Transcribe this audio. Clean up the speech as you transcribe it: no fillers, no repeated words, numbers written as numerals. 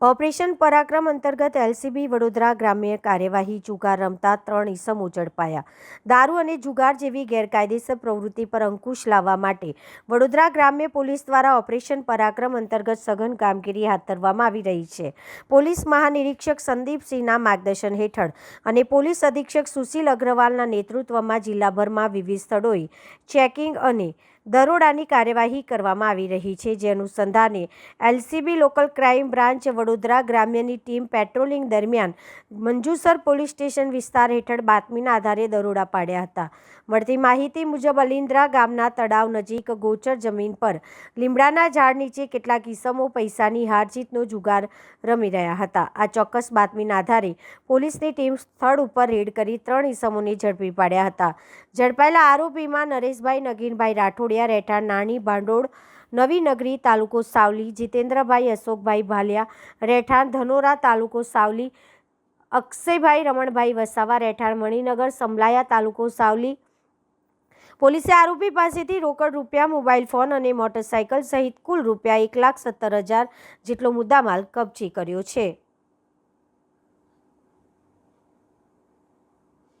Operation પરાક્રમ અંતર્ગત LCB Vadodara ગ્રામ્ય કાર્યવાહી જુગાર રમતા 3 ઇસમો ઝડપાયા। દારૂ અને જુગાર જેવી ગેરકાયદેસર પ્રવૃત્તિ પર અંકુશ લાવવા માટે વડોદરા ગ્રામ્ય પોલીસ દ્વારા ઓપરેશન પરાક્રમ અંતર્ગત સઘન કામગીરી હાથ ધરવામાં આવી રહી છે। પોલીસ મહાનિરીક્ષક સંદીપસિંહના માર્ગદર્શન હેઠળ અને પોલીસ અધિક્ષક સુશીલ અગ્રવાલના નેતૃત્વમાં જિલ્લાભરમાં વિવિધ સ્થળોએ ચેકિંગ અને દરોડાની કાર્યવાહી કરવામાં આવી રહી છે, જે અનુસંધાને LCB local crime branch Vadodara ગ્રામ્યની ટીમ પેટ્રોલિંગ દરમિયાન મંજુસર પોલીસ સ્ટેશન વિસ્તાર હેઠળ બાતમીના આધારે દરોડા પાડ્યા હતા। મળતી માહિતી મુજબ અલિન્દ્રા ગામના તળાવ નજીક ગોચર જમીન પર લીમડાના ઝાડ નીચે કેટલાક ઇસમો પૈસાની હારજીતનો જુગાર રમી રહ્યા હતા। આ ચોક્કસ બાતમીના આધારે પોલીસની ટીમ સ્થળ ઉપર રેડ કરી 3 ઇસમોને ઝડપી પાડ્યા હતા। ઝડપાયેલા આરોપીમાં નરેશભાઈ નગીનભાઈ રાઠોડિયા રહેઠાણ નાની ભાંડોળ નવી નગરી તાલુકો સાવલી, જીતેન્દ્રભાઈ અશોકભાઈ ભાલિયા રહેઠાણ ધનોરા તાલુકો સાવલી, અક્ષયભાઈ રમણભાઈ વસાવા રહેઠાણ મણિનગર સમલાયા તાલુકો સાવલી। પોલીસે આરોપી પાસેથી રોકડ રૂપિયા, મોબાઈલ ફોન અને મોટરસાઇકલ સહિત કુલ રૂપિયા 1,70,000 જેટલો મુદ્દામાલ કબજે કર્યો છે।